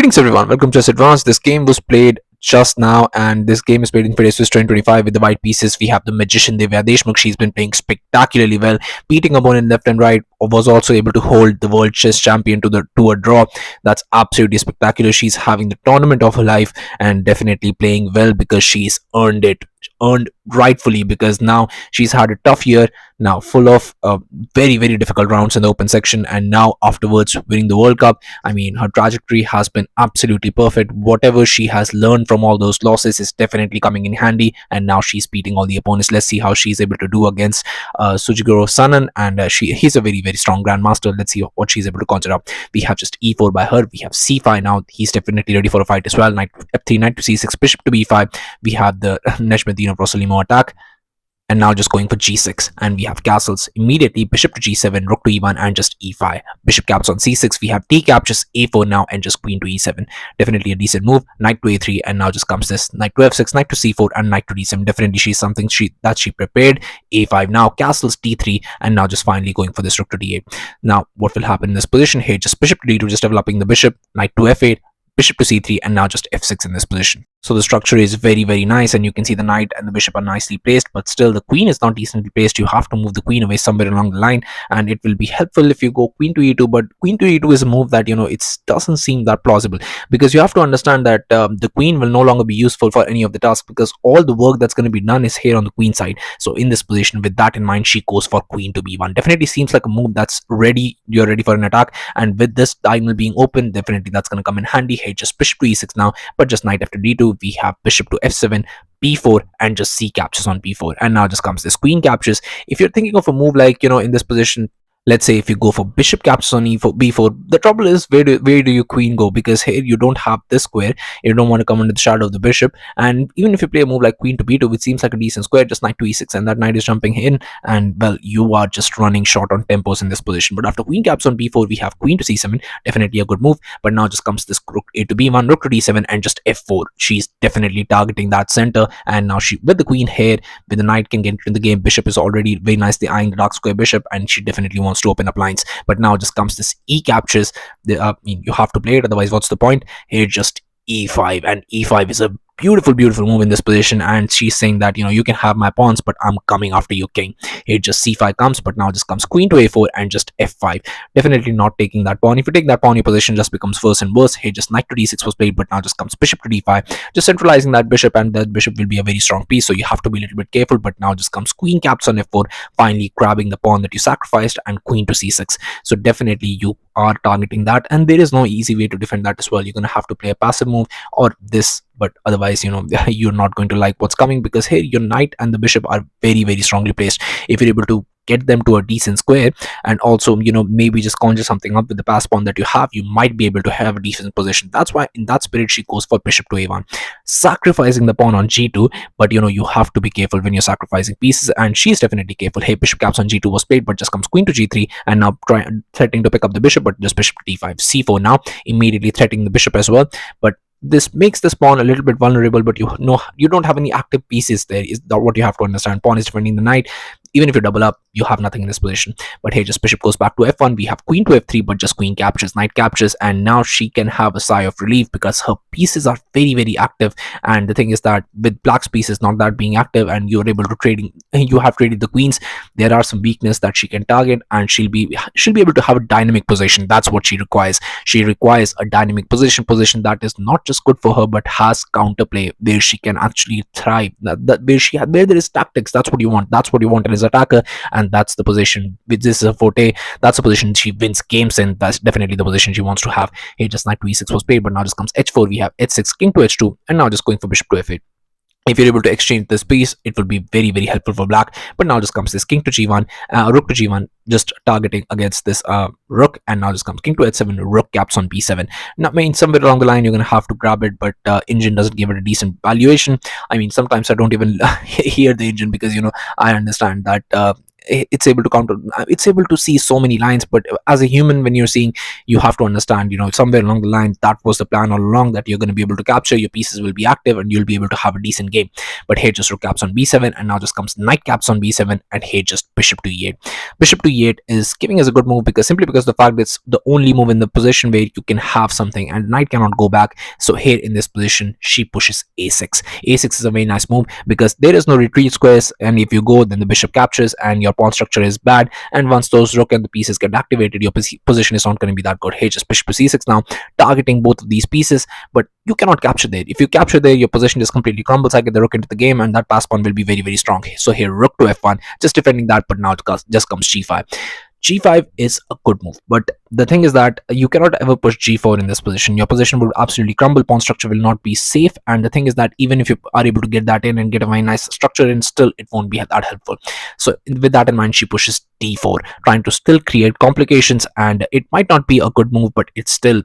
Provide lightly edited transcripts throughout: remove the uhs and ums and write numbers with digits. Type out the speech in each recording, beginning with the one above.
Greetings everyone, welcome to Chess Advanced. This game was played just now, and this game is played in FIDE Swiss 2025 with the white pieces. We have the magician Divya Deshmukh. She's been playing spectacularly well, beating opponent left and right. Was also able to hold the world chess champion to a draw. That's absolutely spectacular. She's having the tournament of her life and definitely playing well because she's earned it, earned rightfully, because now she's had a tough year, now full of very difficult rounds in the open section, and now afterwards winning the World Cup. I mean, her trajectory has been absolutely perfect. Whatever she has learned from all those losses is definitely coming in handy, and now she's beating all the opponents. Let's see how she's able to do against Sjugirov Sanan, and he's a very strong grandmaster. Let's see what she's able to conjure up. We have just e4 by her. We have c5 now. He's definitely ready for a fight as well. Knight f3, knight to c6, bishop to b5. We have the Nejmedinov Rosalimo attack, and now just going for g6, and we have castles immediately. Bishop to g7, rook to e1, and just e5. Bishop caps on c6. We have d captures a4 now, and just queen to e7. Definitely a decent move. Knight to a3, and now just comes this knight to f6, knight to c4, and knight to d7. Definitely she's something she prepared. a5 now, castles d3, and now just finally going for this rook to d8. Now what will happen in this position here? Just bishop to d2, just developing the bishop. Knight to f8, bishop to c3, and now just f6 in this position. So the structure is very nice, and you can see the knight and the bishop are nicely placed, but still the queen is not decently placed. You have to move the queen away somewhere along the line, and it will be helpful if you go queen to e2. But queen to e2 is a move that, it doesn't seem that plausible, because you have to understand that the queen will no longer be useful for any of the tasks, because all the work that's going to be done is here on the queen side. So in this position, with that in mind, she goes for queen to b1. Definitely seems like a move that's ready. You're ready for an attack, and with this diagonal being open, definitely that's going to come in handy. Hey, just bishop to e6 now, but just knight after d2. We have bishop to f7, b4, and just c captures on b4, and now just comes this queen captures. If you're thinking of a move like, in this position, let's say if you go for bishop captures on e4, b4, the trouble is where do your queen go? Because here you don't have this square. You don't want to come under the shadow of the bishop. And even if you play a move like queen to b2, which seems like a decent square, just knight to e6, and that knight is jumping in, and well, you are just running short on tempos in this position. But after queen captures on b4, we have queen to c7, definitely a good move. But now just comes this rook a to b1, rook to d7, and just f4. She's definitely targeting that center, and now she, with the queen here, with the knight, can get into the game. Bishop is already very nicely eyeing the dark square bishop, and she definitely wants to open up lines. But now just comes this e captures. You have to play it, otherwise what's the point? Here just e5, and e5 is a beautiful move in this position, and she's saying that, you can have my pawns, but I'm coming after your king. Here just c5 comes, but now just comes queen to a4, and just f5. Definitely not taking that pawn. If you take that pawn, your position just becomes worse and worse. Here just knight to d6 was played, but now just comes bishop to d5, just centralizing that bishop, and that bishop will be a very strong piece, so you have to be a little bit careful. But now just comes queen caps on f4, finally grabbing the pawn that you sacrificed, and queen to c6. So definitely you are targeting that, and there is no easy way to defend that as well. You're going to have to play a passive move or this, but otherwise, you're not going to like what's coming, because here your knight and the bishop are very strongly placed. If you're able to get them to a decent square, and also maybe just conjure something up with the pass pawn that you have, you might be able to have a decent position. That's why in that spirit she goes for bishop to a1, sacrificing the pawn on g2. But you have to be careful when you're sacrificing pieces, and she's definitely careful. Hey, bishop caps on g2 was played, but just comes queen to g3, and now threatening to pick up the bishop, but just bishop to d5, c4 now, immediately threatening the bishop as well. But this makes this pawn a little bit vulnerable, but you don't have any active pieces there, is that what you have to understand. Pawn is defending the knight. Even if you double up, you have nothing in this position. But hey, just bishop goes back to f1. We have queen to f3, but just queen captures, knight captures, and now she can have a sigh of relief, because her pieces are very active. And the thing is that with black's pieces not that being active, and you're able to you have traded the queens, there are some weakness that she can target, and she'll be able to have a dynamic position. That's what she requires. She requires a dynamic position that is not just good for her, but has counterplay where she can actually thrive. Where there is tactics. That's what you want. That's what you want as attacker, and that's the position. With this is a forte. That's the position she wins games in. That's definitely the position she wants to have. Here just knight to e6 was played, but now just comes h4. We have h6, king to h2, and now just going for bishop to f8. If you're able to exchange this piece, it will be very helpful for black. But now just comes this king to g1, rook to g1, just targeting against this rook, and now just comes king to h7, rook caps on b7. Now, I mean, somewhere along the line you're going to have to grab it, but engine doesn't give it a decent valuation. I mean, sometimes I don't even hear the engine, because I understand that it's able to counter, it's able to see so many lines. But as a human, when you're seeing, you have to understand, somewhere along the line, that was the plan all along, that you're going to be able to capture, your pieces will be active, and you'll be able to have a decent game. But here just rook caps on b7, and now just comes knight caps on b7, and here just bishop to e8. Bishop to e8 is giving us a good move, because simply because the fact that it's the only move in the position where you can have something, and knight cannot go back. So here in this position, she pushes a6. a6 is a very nice move, because there is no retreat squares, and if you go, then the bishop captures and your pawn structure is bad, and once those rook and the pieces get activated, your position is not going to be that good. Here just bishop to c6 now, targeting both of these pieces, but you cannot capture there. If you capture there, your position just completely crumbles. I get the rook into the game, and that pass pawn will be very, very strong. So here rook to f1, just defending that, but now it just comes g5. G5 is a good move, but the thing is that you cannot ever push G4 in this position. Your position will absolutely crumble, pawn structure will not be safe, and the thing is that even if you are able to get that in and get a very nice structure in, still it won't be that helpful. So with that in mind, she pushes D4, trying to still create complications, and it might not be a good move, but it still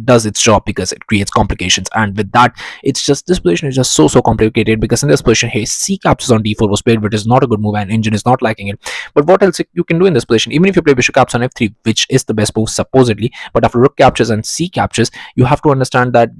does its job because it creates complications. And with that, it's just, this position is just so complicated, because in this position here, c captures on d4 was played, which is not a good move, and engine is not liking it. But what else you can do in this position? Even if you play bishop caps on f3, which is the best move supposedly, but after rook captures and c captures, you have to understand that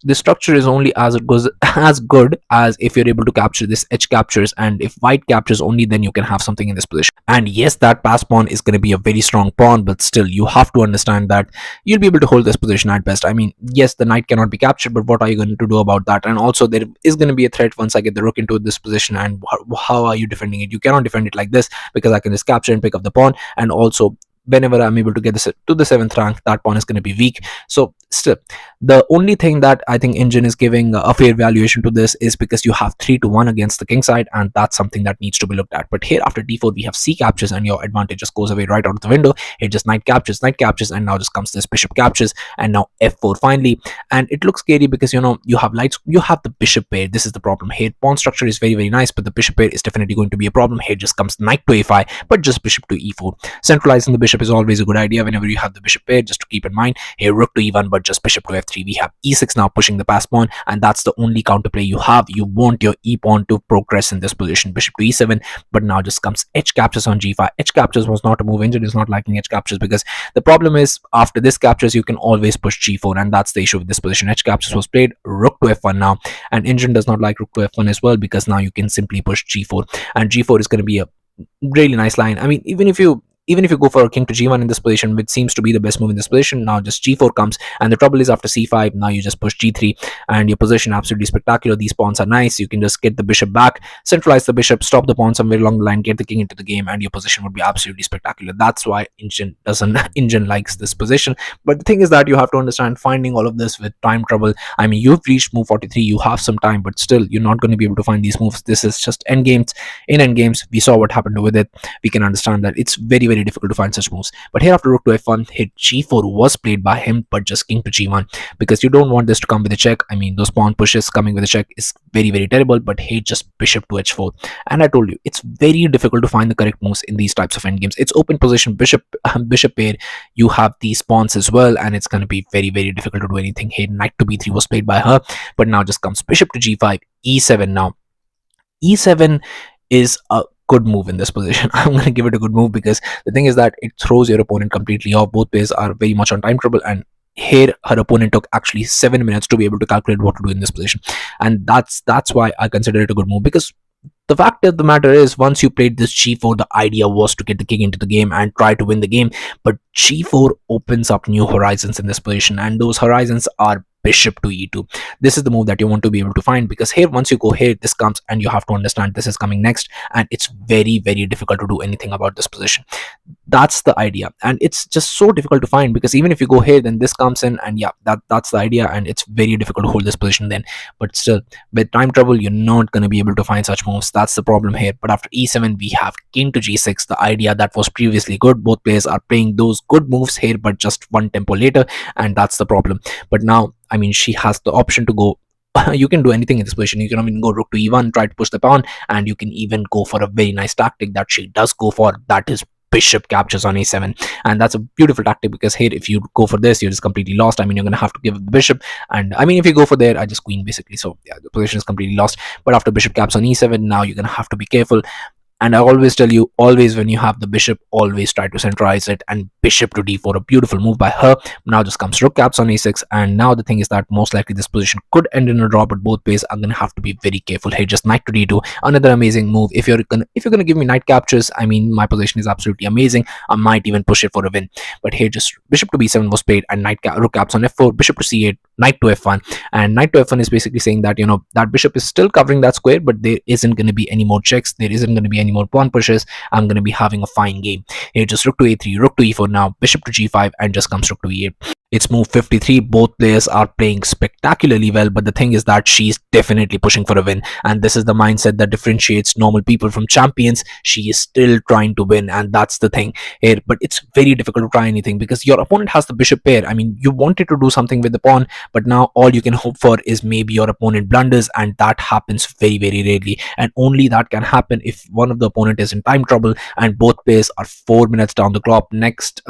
the structure is only as it goes as good as if you're able to capture this h captures, and if white captures only, then you can have something in this position. And yes, that pass pawn is going to be a very strong pawn, but still you have to understand that you'll be able to hold this position at best. I mean, yes, the knight cannot be captured, but what are you going to do about that? And also there is going to be a threat once I get the rook into this position, and how are you defending it? You cannot defend it like this, because I can just capture and pick up the pawn, and also whenever I'm able to get this to the 7th rank, that pawn is going to be weak. So still, the only thing that I think engine is giving a fair valuation to this is because you have 3-1 against the king side, and that's something that needs to be looked at. But here after d4 we have c captures, and your advantage just goes away right out of the window. Here just knight captures, and now just comes this bishop captures, and now f4 finally. And it looks scary because you have lights, you have the bishop pair. This is the problem here. Pawn structure is very nice, but the bishop pair is definitely going to be a problem. Here just comes knight to a5, but just bishop to e4. Centralizing the bishop is always a good idea whenever you have the bishop pair, just to keep in mind. Here rook to e1, but just bishop to f3. We have e6 now pushing the pass pawn, and that's the only counterplay you have. You want your e pawn to progress in this position. Bishop to e7, but now just comes h captures on g5. H captures was not a move. Engine is not liking h captures, because the problem is after this captures you can always push g4, and that's the issue with this position. H captures was played, rook to f1 now, and engine does not like rook to f1 as well, because now you can simply push g4, and g4 is going to be a really nice line. I mean, even if you go for a king to g1 in this position, which seems to be the best move in this position, now just g4 comes, and the trouble is after c5, now you just push g3, and your position absolutely spectacular. These pawns are nice. You can just get the bishop back, centralize the bishop, stop the pawn somewhere along the line, get the king into the game, and your position would be absolutely spectacular. That's why engine likes this position. But the thing is that you have to understand, finding all of this with time trouble. I mean, you've reached move 43, you have some time, but still you're not going to be able to find these moves. This is just endgames. In endgames, we saw what happened with it. We can understand that it's very difficult to find such moves. But here after rook to f1, hit g4 was played by him, but just king to g1, because you don't want this to come with a check. I mean, those pawn pushes coming with a check is very terrible. But here just bishop to h4, and I told you, it's very difficult to find the correct moves in these types of endgames. It's open position, bishop pair, you have these pawns as well, and it's going to be very difficult to do anything. Here knight to b3 was played by her, but now just comes bishop to g5, e7. Now e7 is a good move in this position. I'm going to give it a good move, because the thing is that it throws your opponent completely off. Both players are very much on time trouble, and here her opponent took actually 7 minutes to be able to calculate what to do in this position, and that's why I consider it a good move. Because the fact of the matter is, once you played this g4, the idea was to get the king into the game and try to win the game, but g4 opens up new horizons in this position, and those horizons are bishop to e2. This is the move that you want to be able to find, because here once you go here, this comes, and you have to understand this is coming next, and it's very difficult to do anything about this position. That's the idea, and it's just so difficult to find, because even if you go here, then this comes in, and yeah, that's the idea, and it's very difficult to hold this position then. But still, with time trouble, you're not going to be able to find such moves. That's the problem here. But after e7, we have king to g6, the idea that was previously good. Both players are playing those good moves here, but just one tempo later, and that's the problem. But now, I mean, she has the option to go you can do anything in this position. You can even go rook to e1, try to push the pawn, and you can even go for a very nice tactic that she does go for, that is bishop captures on a7, and that's a beautiful tactic, because here if you go for this, you're just completely lost. I mean, you're gonna have to give up the bishop, and I mean, if you go for there, I just queen basically. So yeah, the position is completely lost. But after bishop caps on e7, now you're gonna have to be careful. And I always tell you, always when you have the bishop, always try to centralize it. And bishop to d4, a beautiful move by her. Now just comes rook caps on a6, and now the thing is that most likely this position could end in a draw, but both ways I'm gonna have to be very careful here. Just knight to d2, another amazing move. If you're gonna give me knight captures, I mean my position is absolutely amazing. I might even push it for a win. But here just bishop to b7 was played, and rook caps on f4, bishop to c8, knight to f1. And knight to f1 is basically saying that that bishop is still covering that square, but there isn't going to be any more checks, there isn't going to be any more pawn pushes. I'm going to be having a fine game here. Just rook to a3, rook to e4, now bishop to g5, and just comes rook to e8. It's move 53. Both players are playing spectacularly well, but the thing is that she's definitely pushing for a win, and this is the mindset that differentiates normal people from champions. She is still trying to win, and that's the thing here. But it's very difficult to try anything because your opponent has the bishop pair. I mean, you wanted to do something with the pawn, but now all you can hope for is maybe your opponent blunders, and that happens very, very rarely. And only that can happen if one of the opponent is in time trouble, and both players are 4 minutes down the clock. Next,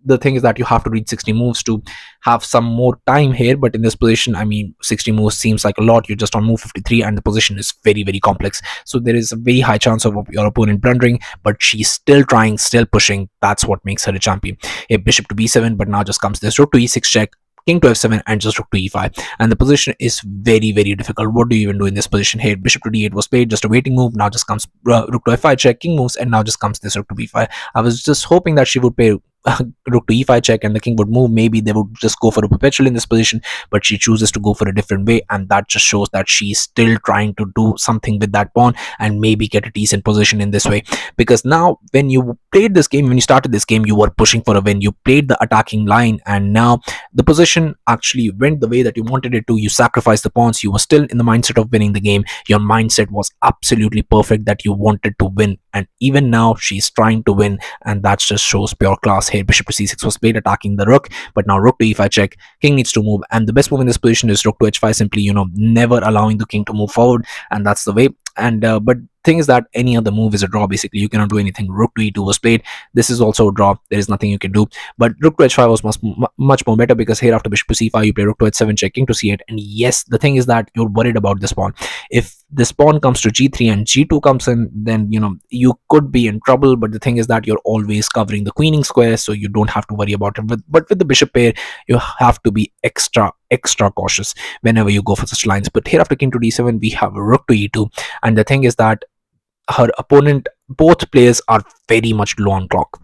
the thing is that you have to reach 60 moves to have some more time here, but in this position, I mean 60 moves seems like a lot. You're just on move 53, and the position is very, very complex, so there is a very high chance of your opponent blundering, but she's still trying, still pushing. That's what makes her a champion. A bishop to b7, but now just comes this rook to e6 check, king to f7, and just rook to e5, and the position is very, very difficult. What do you even do in this position here? Bishop to d8 was played, just a waiting move. Now just comes rook to f5 check, king moves, and now just comes this rook to b5. I was just hoping that she would play rook to e5 check and the king would move. Maybe they would just go for a perpetual in this position, but she chooses to go for a different way, and that just shows that she's still trying to do something with that pawn and maybe get a decent position in this way. Because now when you played this game, when you started this game, you were pushing for a win, you played the attacking line, and now the position actually went the way that you wanted it to. You sacrificed the pawns, you were still in the mindset of winning the game. Your mindset was absolutely perfect, that you wanted to win, and even now she's trying to win, and that just shows pure class here. Bishop to c6 was played, attacking the rook, but now rook to e5 check, king needs to move, and the best move in this position is rook to h5, simply never allowing the king to move forward, and that's the way. And but thing is that any other move is a draw. Basically, you cannot do anything. Rook to e2 was played, this is also a draw, there is nothing you can do. But rook to h5 was much more better, because here after bishop to c5 you play rook to h7 check, king to c8, and yes, the thing is that you're worried about this pawn. If this pawn comes to g3 and g2 comes in, then you could be in trouble. But the thing is that you're always covering the queening square, so you don't have to worry about it. But with the bishop pair, you have to be extra cautious whenever you go for such lines. But here after king to d7 we have rook to e2, and the thing is that her opponent, both players are very much low on clock,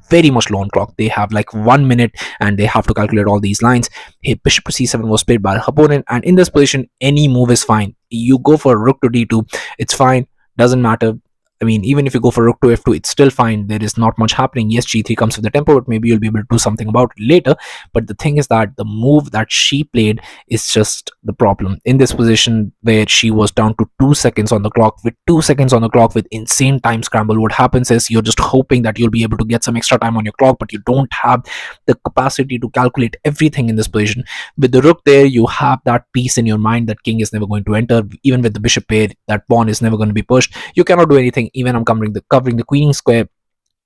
they have like 1 minute, and they have to calculate all these lines. Here bishop to c7 was played by her opponent, and in this position any move is fine. You go for rook to d2, it's fine, doesn't matter. I mean, even if you go for rook to f2, it's still fine. There is not much happening. Yes, g3 comes with the tempo, but maybe you'll be able to do something about it later. But the thing is that the move that she played is just the problem. In this position where she was down to 2 seconds on the clock, with 2 seconds on the clock, with insane time scramble, what happens is you're just hoping that you'll be able to get some extra time on your clock, but you don't have the capacity to calculate everything in this position. With the rook there, you have that peace in your mind that king is never going to enter. Even with the bishop pair, that pawn is never going to be pushed. You cannot do anything. Even I'm covering the queening square,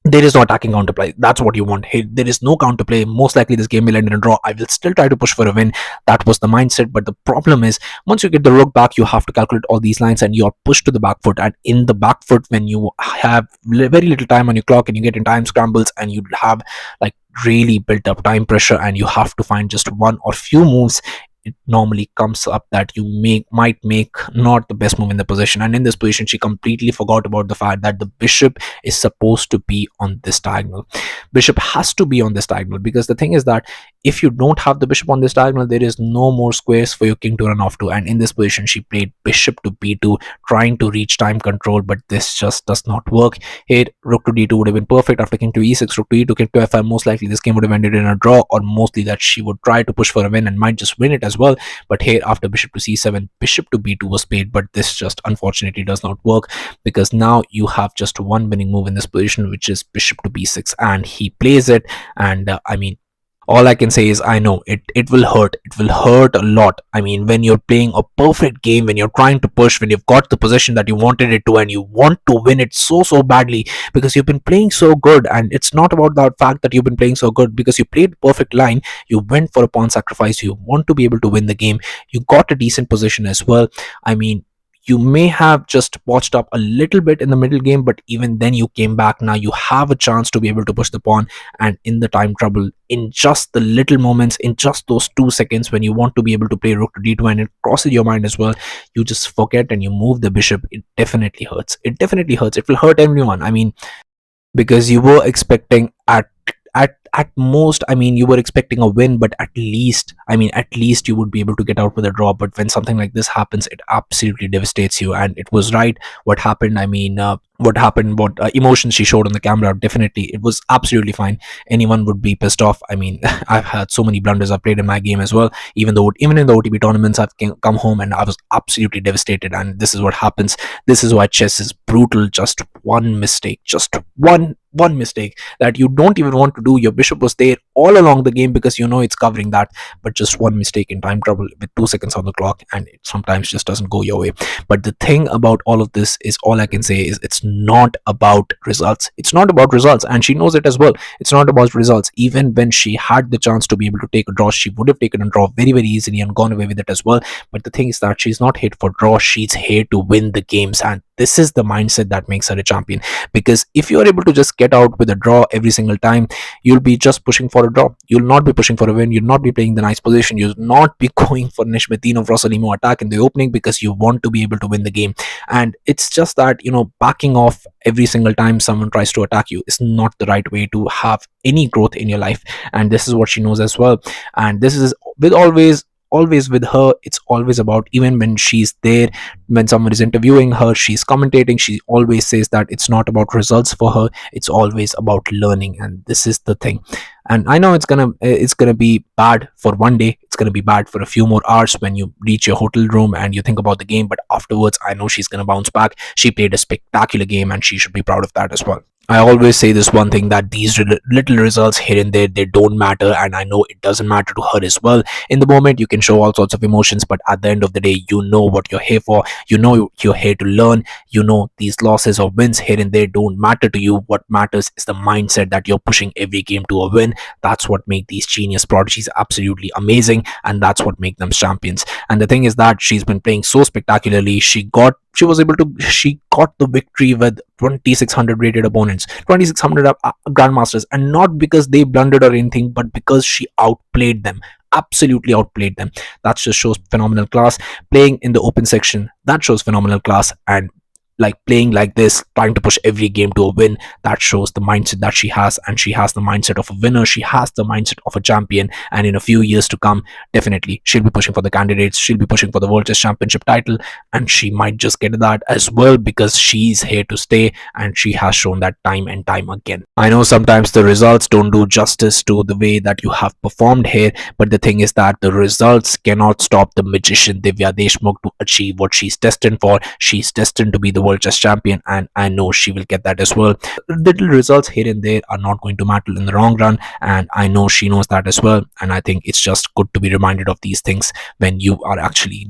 there is no attacking counterplay. That's what you want. Hey, there is no counterplay. Most likely this game will end in a draw. I will still try to push for a win. That was the mindset. But the problem is, once you get the rook back, you have to calculate all these lines, and you're pushed to the back foot. And in the back foot, when you have very little time on your clock, and you get in time scrambles, and you have like really built up time pressure, and you have to find just one or few moves, it normally comes up that you might make not the best move in the position. And in this position, she completely forgot about the fact that the bishop is supposed to be on this diagonal. Bishop has to be on this diagonal, because the thing is that if you don't have the bishop on this diagonal, there is no more squares for your king to run off to. And in this position, she played bishop to b2, trying to reach time control, but this just does not work. Here rook to d2 would have been perfect. After king to e6, rook to e2, king to f5, most likely this game would have ended in a draw, or mostly that she would try to push for a win and might just win it as well. But here after bishop to c7, bishop to b2 was played, but this just unfortunately does not work, because now you have just one winning move in this position, which is bishop to b6, and he plays it. And I mean, all I can say is, I know it will hurt. It will hurt a lot. I mean, when you're playing a perfect game, when you're trying to push, when you've got the position that you wanted it to, and you want to win it so badly, because you've been playing so good. And it's not about the fact that you've been playing so good, because you played perfect line, you went for a pawn sacrifice, you want to be able to win the game, you got a decent position as well. I mean, You may have just watched up a little bit in the middle game, but even then you came back. Now you have a chance to be able to push the pawn, and in the time trouble, in just the little moments, in just those 2 seconds when you want to be able to play rook to d2 and it crosses your mind as well, you just forget and you move the bishop. It definitely hurts. It definitely hurts. It will hurt everyone. I mean, because you were expecting at most, I mean, you were expecting a win, but at least, I mean, at least you would be able to get out with a draw. But when something like this happens, it absolutely devastates you. And it was right what happened. I mean, what happened, what emotions she showed on the camera, definitely it was absolutely fine. Anyone would be pissed off. I mean, I've had so many blunders I've played in my game as well. Even in the OTB tournaments, I've come home and I was absolutely devastated. And this is what happens. This is why chess is brutal. Just one mistake, just one mistake that you don't even want to do. Your bishop was there all along the game because you know it's covering that, but just one mistake in time trouble with 2 seconds on the clock, and it sometimes just doesn't go your way. But the thing about all of this is, all I can say is, it's not about results. It's not about results, and she knows it as well. It's not about results. Even when she had the chance to be able to take a draw, she would have taken a draw very easily and gone away with it as well. But the thing is that she's not here for draw. She's here to win the games, and this is the mindset that makes her a champion. Because if you're able to just get out with a draw every single time, you'll be just pushing for a draw. You'll not be pushing for a win. You'll not be playing the nice position. You'll not be going for Nishmetino Rossolimo attack in the opening because you want to be able to win the game. And it's just that, you know, backing off every single time someone tries to attack you is not the right way to have any growth in your life. And this is what she knows as well. And this is with always with her, it's always about, even when she's there, when someone is interviewing her, she's commentating, she always says that it's not about results for her, it's always about learning. And this is the thing. And I know it's gonna be bad for one day, it's gonna be bad for a few more hours when you reach your hotel room and you think about the game, but afterwards I know she's gonna bounce back. She played a spectacular game and she should be proud of that as well. I always say this one thing, that these little results here and there, they don't matter, and I know it doesn't matter to her as well. In the moment you can show all sorts of emotions, but at the end of the day, you know what you're here for. You know you're here to learn. You know these losses or wins here and there don't matter to you. What matters is the mindset that you're pushing every game to a win. That's what make these genius prodigies absolutely amazing, and that's what make them champions. And the thing is that she's been playing so spectacularly. She got the victory with 2600 rated opponents, 2600 grandmasters, and not because they blundered or anything, but because she outplayed them, absolutely outplayed them. That just shows phenomenal class. Playing in the open section, that shows phenomenal class. And like playing like this, trying to push every game to a win, that shows the mindset that she has. And she has the mindset of a winner, she has the mindset of a champion. And in a few years to come, definitely she'll be pushing for the candidates, she'll be pushing for the World Chess Championship title, and she might just get that as well, because she's here to stay, and she has shown that time and time again. I know sometimes the results don't do justice to the way that you have performed here, but the thing is that the results cannot stop the magician Divya Deshmukh to achieve what she's destined for. She's destined to be the World Chess Champion, and I know she will get that as well. Little results here and there are not going to matter in the long run, and I know she knows that as well. And I think it's just good to be reminded of these things when you are actually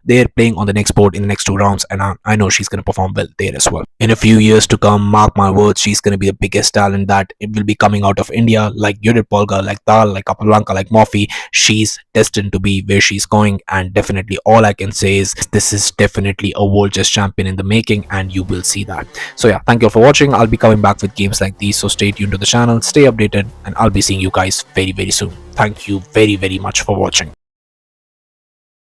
they're playing on the next board in the next 2 rounds, and I know she's going to perform well there as well. In a few years to come, mark my words, she's going to be the biggest talent that it will be coming out of India, like Judit, like Tal, like Capablance, like Morphy. She's destined to be where she's going, and definitely all I can say is this is definitely a World Chess Champion in the making, and you will see that. So yeah, thank you all for watching. I'll be coming back with games like these, so stay tuned to the channel, stay updated, and I'll be seeing you guys very soon. Thank you very much for watching.